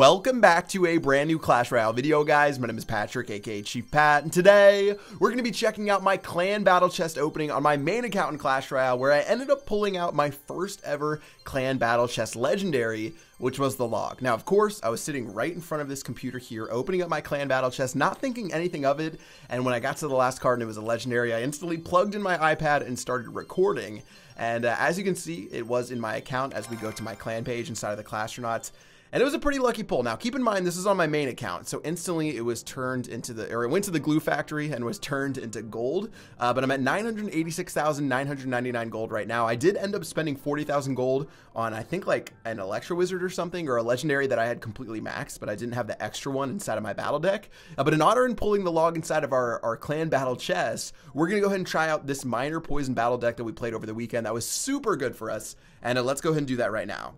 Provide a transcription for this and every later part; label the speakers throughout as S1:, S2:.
S1: Welcome back to a brand new Clash Royale video, guys. My name is Patrick, aka Chief Pat, and today we're going to be checking out my clan battle chest opening on my main account in Clash Royale, where I ended up pulling out my first ever clan battle chest legendary, which was the log. Now, of course, I was sitting right in front of this computer here, opening up my clan battle chest, not thinking anything of it, and when I got to the last card and it was a legendary, I instantly plugged in my iPad and started recording. And as you can see, it was in my account as we go to my clan page inside of the Clashronauts. And it was a pretty lucky pull. Now, keep in mind, this is on my main account, so instantly it was turned into it went to the glue factory and was turned into gold. But I'm at 986,999 gold right now. I did end up spending 40,000 gold on, I think, like an Electro Wizard or something, or a legendary that I had completely maxed, but I didn't have the extra one inside of my battle deck. But in honor and pulling the log inside of our clan battle chest, we're gonna go ahead and try out this minor poison battle deck that we played over the weekend. That was super good for us, and let's go ahead and do that right now.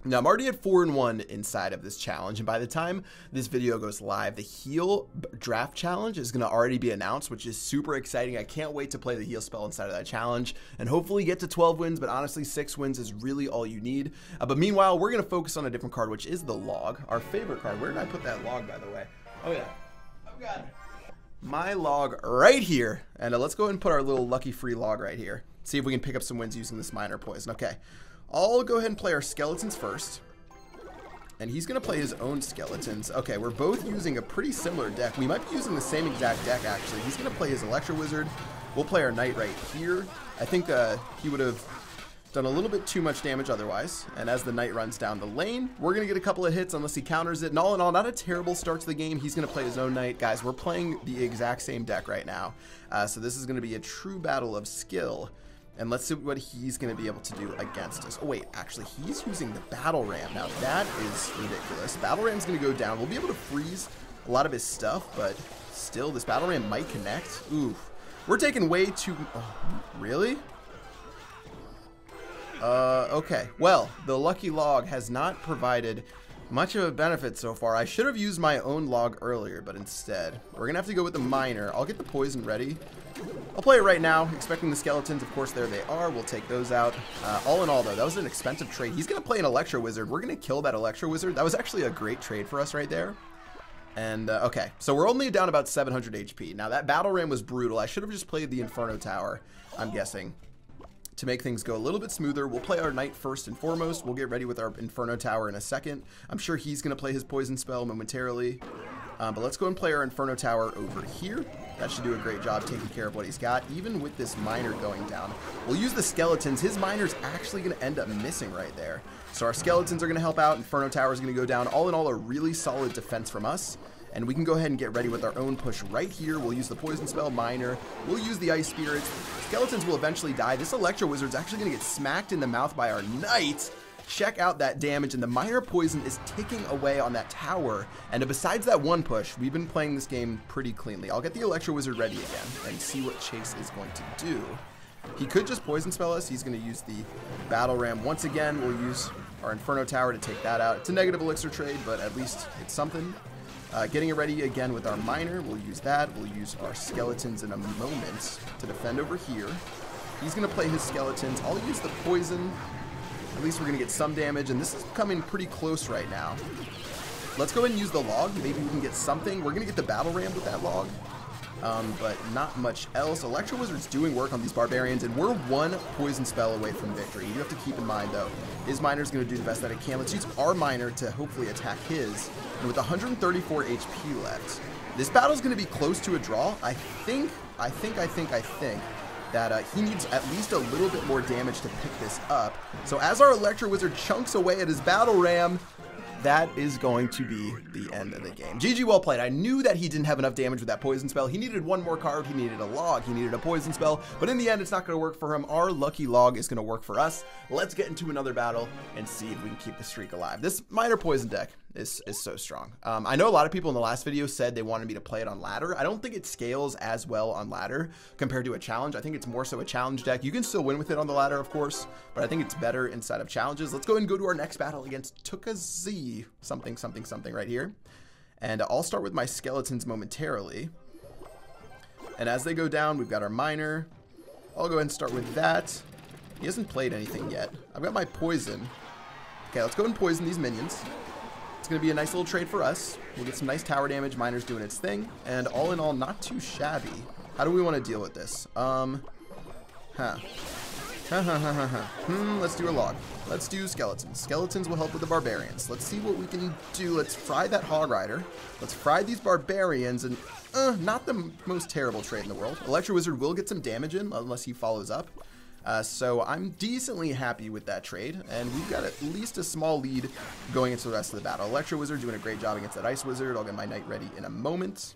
S1: Now, I'm already at 4-1 inside of this challenge, and by the time this video goes live, the heal draft challenge is going to already be announced, which is super exciting. I can't wait to play the heal spell inside of that challenge and hopefully get to 12 wins, but honestly, 6 wins is really all you need. But meanwhile, we're going to focus on a different card, which is the log, our favorite card. Where did I put that log, by the way? Oh, yeah. I've got my log right here, and let's go ahead and put our little lucky free log right here. See if we can pick up some wins using this minor poison. Okay. I'll go ahead and play our skeletons first, and he's going to play his own skeletons. Okay, we're both using a pretty similar deck. We might be using the same exact deck, actually. He's going to play his Electro Wizard. We'll play our Knight right here. I think he would have done a little bit too much damage otherwise, and as the Knight runs down the lane, we're going to get a couple of hits unless he counters it. And all in all, not a terrible start to the game. He's going to play his own Knight. Guys, we're playing the exact same deck right now, so this is going to be a true battle of skill. And let's see what he's going to be able to do against us. Oh, wait, actually, he's using the Battle Ram. Now, that is ridiculous. Battle Ram's going to go down. We'll be able to freeze a lot of his stuff, but still, this Battle Ram might connect. Ooh, we're taking way too... Oh, really? Okay. Well, the lucky log has not provided much of a benefit so far. I should have used my own log earlier, but instead, we're going to have to go with the miner. I'll get the poison ready. I'll play it right now, expecting the skeletons. Of course, there they are. We'll take those out. All in all, though, that was an expensive trade. He's going to play an Electro Wizard. We're going to kill that Electro Wizard. That was actually a great trade for us right there. And, okay, so we're only down about 700 HP. Now, that Battle Ram was brutal. I should have just played the Inferno Tower, I'm guessing, to make things go a little bit smoother. We'll play our Knight first and foremost. We'll get ready with our Inferno Tower in a second. I'm sure he's going to play his poison spell momentarily. But let's go and play our Inferno Tower over here. That should do a great job taking care of what he's got, even with this miner going down. We'll use the skeletons. His miner's actually going to end up missing right there. So our skeletons are going to help out. Inferno Tower is going to go down. All in all, a really solid defense from us. And we can go ahead and get ready with our own push right here. We'll use the poison spell, miner. We'll use the ice spirits. Skeletons will eventually die. This Electro Wizard's actually going to get smacked in the mouth by our Knight. Check out that damage, and the minor poison is ticking away on that tower. And besides that one push, we've been playing this game pretty cleanly. I'll get the Electro Wizard ready again and see what Chase is going to do. He could just poison spell us. He's going to use the Battle Ram once again. We'll use our Inferno Tower to take that out. It's a negative elixir trade, but at least it's something. Getting it ready again with our miner. We'll use that. We'll use our skeletons in a moment to defend over here. He's going to play his skeletons. I'll use the poison. At least we're going to get some damage, and this is coming pretty close right now. Let's go ahead and use the log. Maybe we can get something. We're going to get the Battle Ram with that log, but not much else. Electro Wizard's doing work on these barbarians, and we're one poison spell away from victory. You have to keep in mind, though, his miner's going to do the best that it can. Let's use our miner to hopefully attack his. And with 134 HP left, this battle's going to be close to a draw. I think that he needs at least a little bit more damage to pick this up. So as our Electro Wizard chunks away at his Battle Ram, that is going to be the end of the game. GG, well played. I knew that he didn't have enough damage with that poison spell. He needed one more card. He needed a log. He needed a poison spell. But in the end, it's not going to work for him. Our lucky log is going to work for us. Let's get into another battle and see if we can keep the streak alive. This minor poison deck is so strong. I know a lot of people in the last video said they wanted me to play it on ladder. I don't think it scales as well on ladder compared to a challenge. I think it's more so a challenge deck. You can still win with it on the ladder, of course, but I think it's better inside of challenges. Let's go ahead and go to our next battle against Tukazi something right here. And I'll start with my skeletons momentarily. And as they go down, we've got our miner. I'll go ahead and start with that. He hasn't played anything yet. I've got my poison. Okay, let's go and poison these minions. going to be a nice little trade for us. We'll get some nice tower damage. Miner's doing its thing. And all in all, not too shabby. How do we want to deal with this? Let's do a log. Let's do skeletons. Skeletons will help with the barbarians. Let's see what we can do. Let's fry that hog rider. Let's fry these barbarians. And not the most terrible trade in the world. Electro Wizard will get some damage in unless he follows up. So I'm decently happy with that trade, and we've got at least a small lead going into the rest of the battle. Electro Wizard doing a great job against that Ice Wizard. I'll get my knight ready in a moment.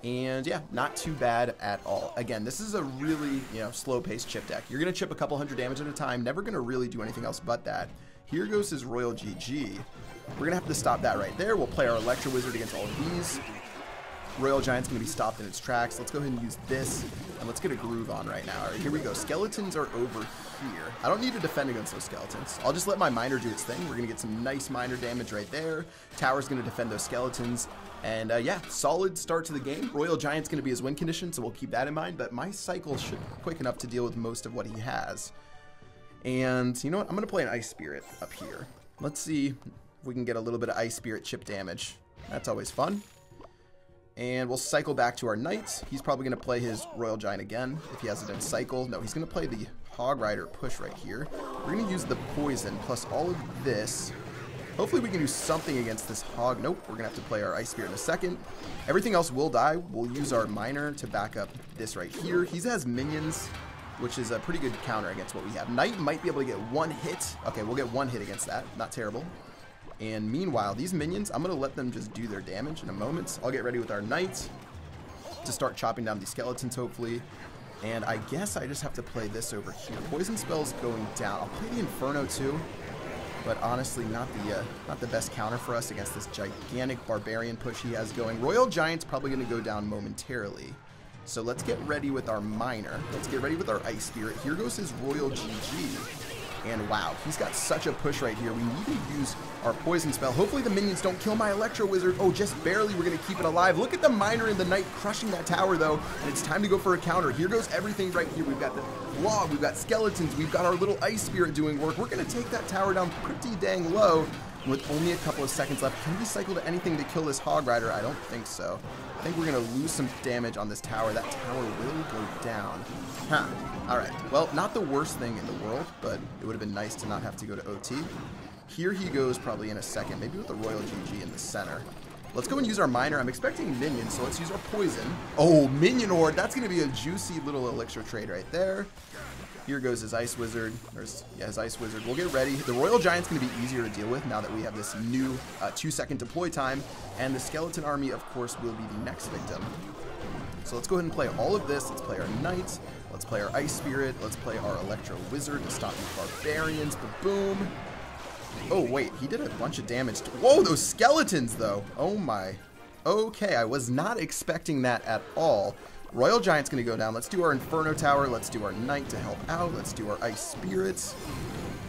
S1: And yeah, not too bad at all. Again, this is a really, slow-paced chip deck. You're going to chip a couple hundred damage at a time, never going to really do anything else but that. Here goes his Royal GG. We're going to have to stop that right there. We'll play our Electro Wizard against all of these. Royal Giant's going to be stopped in its tracks. Let's go ahead and use this, and let's get a groove on right now. All right, here we go. Skeletons are over here. I don't need to defend against those skeletons. I'll just let my miner do its thing. We're going to get some nice miner damage right there. Tower's going to defend those skeletons. And yeah, solid start to the game. Royal Giant's going to be his win condition, so we'll keep that in mind. But my cycle should be quick enough to deal with most of what he has. And you know what? I'm going to play an Ice Spirit up here. Let's see if we can get a little bit of Ice Spirit chip damage. That's always fun. And we'll cycle back to our knights. He's probably going to play his Royal Giant again if he has it in cycle. No, he's going to play the Hog Rider push right here. We're going to use the poison plus all of this. Hopefully we can do something against this hog. Nope, we're going to have to play our Ice Spirit in a second. Everything else will die. We'll use our miner to back up this right here. He has minions, which is a pretty good counter against what we have. Knight might be able to get one hit. Okay, we'll get one hit against that. Not terrible. And meanwhile, these minions, I'm going to let them just do their damage in a moment. I'll get ready with our knight to start chopping down these skeletons, hopefully. And I guess I just have to play this over here. Poison spell's going down. I'll play the Inferno too. But honestly, not the best counter for us against this gigantic barbarian push he has going. Royal Giant's probably going to go down momentarily. So let's get ready with our miner. Let's get ready with our Ice Spirit. Here goes his Royal GG. And wow, he's got such a push right here. We need to use our poison spell. Hopefully the minions don't kill my Electro Wizard. Oh, just barely. We're going to keep it alive. Look at the miner and the knight crushing that tower, though. And it's time to go for a counter. Here goes everything right here. We've got the log. We've got skeletons. We've got our little Ice Spirit doing work. We're going to take that tower down pretty dang low with only a couple of seconds left. Can we cycle to anything to kill this Hog Rider? I don't think so. I think we're going to lose some damage on this tower. That tower will go down. Huh. Alright. Well, not the worst thing in the world, but it would have been nice to not have to go to OT. Here he goes probably in a second, maybe with the Royal GG in the center. Let's go and use our miner. I'm expecting minions, so let's use our poison. Oh, minion horde. That's going to be a juicy little elixir trade right there. Here goes his Ice Wizard. His Ice Wizard. We'll get ready. The Royal Giant's going to be easier to deal with now that we have this new 2-second deploy time. And the Skeleton Army, of course, will be the next victim. So let's go ahead and play all of this. Let's play our Knight. Let's play our Ice Spirit. Let's play our Electro Wizard to stop these barbarians. Boom. Oh, wait. He did a bunch of damage. Whoa, those skeletons, though. Oh, my. Okay, I was not expecting that at all. Royal Giant's going to go down. Let's do our Inferno Tower. Let's do our Knight to help out. Let's do our Ice Spirits.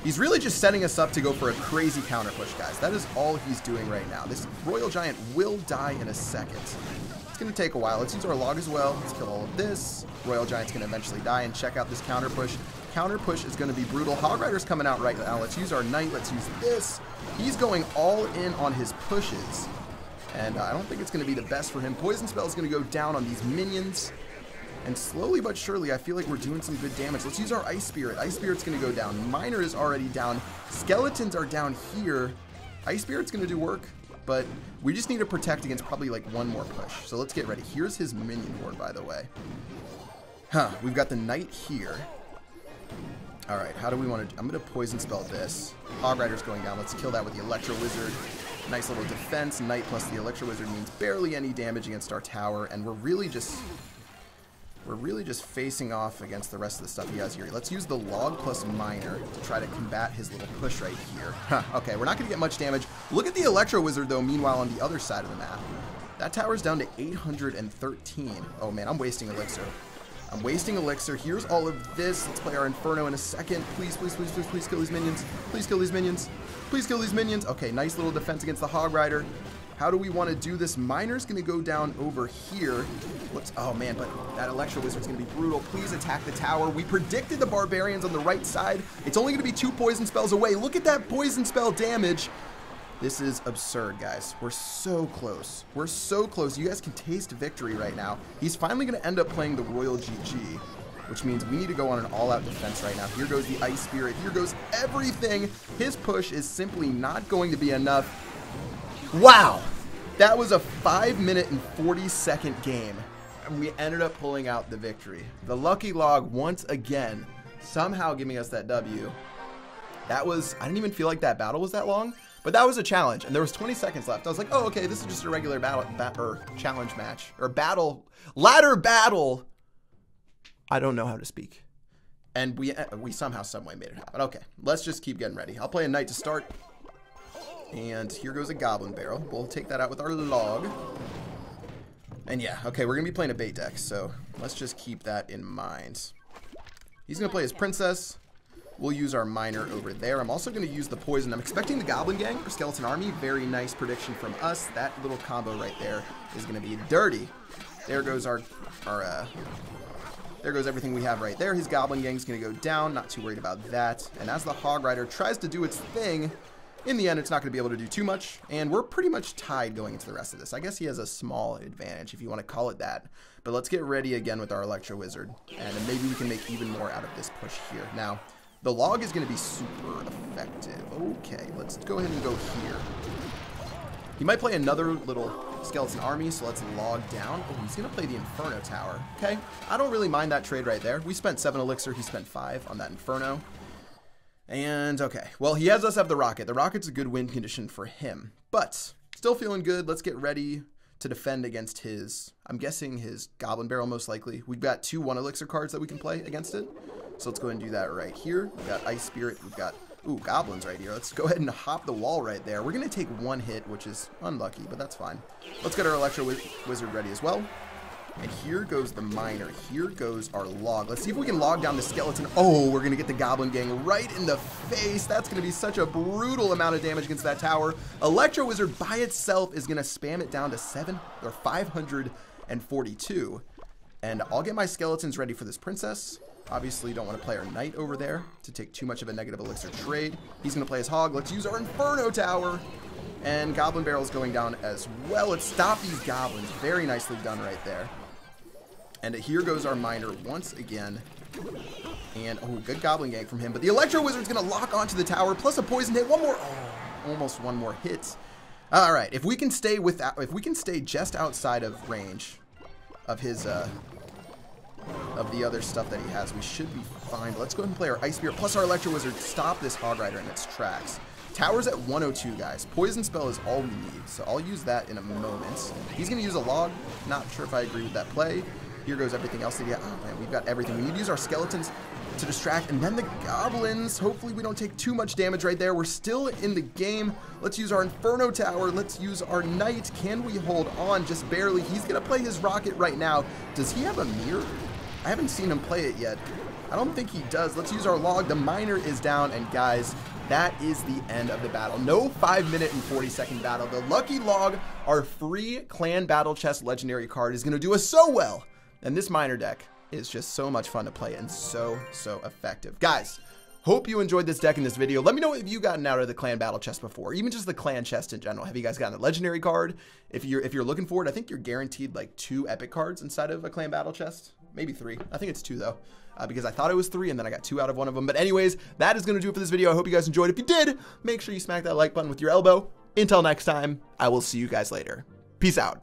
S1: He's really just setting us up to go for a crazy counter push, guys. That is all he's doing right now. This Royal Giant will die in a second. It's going to take a while. Let's use our log as well. Let's kill all of this. Royal Giant's going to eventually die, and check out this counter push. Counter push is going to be brutal. Hog Rider's coming out right now. Let's use our Knight. Let's use this. He's going all in on his pushes. And I don't think it's going to be the best for him. Poison Spell is going to go down on these minions. And slowly but surely, I feel like we're doing some good damage. Let's use our Ice Spirit. Ice Spirit's going to go down. Miner is already down. Skeletons are down here. Ice Spirit's going to do work. But we just need to protect against probably like one more push. So let's get ready. Here's his minion horde, by the way. We've got the Knight here. Alright, how do we want to... I'm going to Poison Spell this. Hog Rider's going down. Let's kill that with the Electro Wizard. Nice little defense. Knight plus the Electro Wizard means barely any damage against our tower. And we're really just facing off against the rest of the stuff he has here. Let's use the log plus miner to try to combat his little push right here. Okay, we're not going to get much damage. Look at the Electro Wizard, though, meanwhile, on the other side of the map. That tower's down to 813. Oh, man, I'm wasting Elixir. I'm wasting Elixir. Here's all of this. Let's play our Inferno in a second. Please, please, please, please, please kill these minions. Please kill these minions. Please kill these minions. Okay, nice little defense against the Hog Rider. How do we want to do this? Miner's going to go down over here. Oh, man, but that Electro Wizard's going to be brutal. Please attack the tower. We predicted the barbarians on the right side. It's only going to be 2 poison spells away. Look at that poison spell damage. This is absurd, guys. We're so close. We're so close. You guys can taste victory right now. He's finally going to end up playing the Royal GG, which means we need to go on an all-out defense right now. Here goes the Ice Spirit. Here goes everything. His push is simply not going to be enough. Wow. That was a 5-minute and 40-second game, and we ended up pulling out the victory. The Lucky Log, once again, somehow giving us that W. That was, I didn't even feel like that battle was that long, but that was a challenge, and there was 20 seconds left. I was like, oh, okay, this is just a regular challenge match, or ladder battle. I don't know how to speak. And we somehow, someway made it happen. Okay, let's just keep getting ready. I'll play a knight to start. And here goes a goblin barrel. We'll take that out with our log. And yeah, okay, we're going to be playing a bait deck, so let's just keep that in mind. He's going to play his princess. We'll use our miner over there. I'm also going to use the poison. I'm expecting the goblin gang or skeleton army. Very nice prediction from us. That little combo right there is going to be dirty. There goes there goes everything we have right there. His goblin gang is going to go down. Not too worried about that. And as the hog rider tries to do its thing, in the end, it's not going to be able to do too much, and we're pretty much tied going into the rest of this. I guess he has a small advantage, if you want to call it that. But let's get ready again with our Electro Wizard, and then maybe we can make even more out of this push here. Now, the log is going to be super effective. Okay, let's go ahead and go here. He might play another little skeleton army, so let's log down. Oh, he's going to play the Inferno Tower. Okay, I don't really mind that trade right there. We spent 7 elixir, he spent 5 on that Inferno. And, okay, well, he has us have the rocket. The rocket's a good win condition for him, but still feeling good. Let's get ready to defend against his, I'm guessing his Goblin Barrel most likely. We've got 2 1 elixir cards that we can play against it, so let's go ahead and do that right here. We've got Ice Spirit, we've got, ooh, goblins right here. Let's go ahead and hop the wall right there. We're going to take 1 hit, which is unlucky, but that's fine. Let's get our Electro Wizard ready as well. And here goes the miner. Here goes our log. Let's see if we can log down the skeleton. Oh, we're going to get the goblin gang right in the face. That's going to be such a brutal amount of damage against that tower. Electro Wizard by itself is going to spam it down to 542. And I'll get my skeletons ready for this princess. Obviously, don't want to play our knight over there to take too much of a negative elixir trade. He's going to play his hog. Let's use our Inferno Tower. And Goblin Barrel's going down as well. Let's stop these goblins. Very nicely done right there. And here goes our miner once again. And, oh, good goblin gang from him. But the Electro Wizard's going to lock onto the tower, plus a poison hit. One more. Oh, almost one more hit. All right. If we can stay just outside of range of his, of the other stuff that he has, we should be fine. But let's go ahead and play our Ice Spirit, plus our Electro Wizard. Stop this Hog Rider in its tracks. Tower's at 102, guys. Poison spell is all we need, so I'll use that in a moment. He's going to use a log. Not sure if I agree with that play. Here goes everything else that he has. Oh, man, we've got everything. We need to use our skeletons to distract, and then the goblins. Hopefully we don't take too much damage right there. We're still in the game. Let's use our Inferno Tower. Let's use our knight. Can we hold on? Just barely. He's going to play his rocket right now. Does he have a mirror? I haven't seen him play it yet. I don't think he does. Let's use our log. The miner is down, and guys, that is the end of the battle. No 5-minute and 40-second battle. The Lucky Log, our free clan battle chest legendary card, is going to do us so well. And this miner deck is just so much fun to play and so effective. Guys, hope you enjoyed this deck in this video. Let me know if you've gotten out of the clan battle chest before, even just the clan chest in general. Have you guys gotten a legendary card? If you're looking for it, I think you're guaranteed like 2 epic cards inside of a clan battle chest. Maybe 3. I think it's 2 though. Because I thought it was 3 and then I got 2 out of one of them. But anyways, that is going to do it for this video. I hope you guys enjoyed. If you did, make sure you smack that like button with your elbow. Until next time, I will see you guys later. Peace out.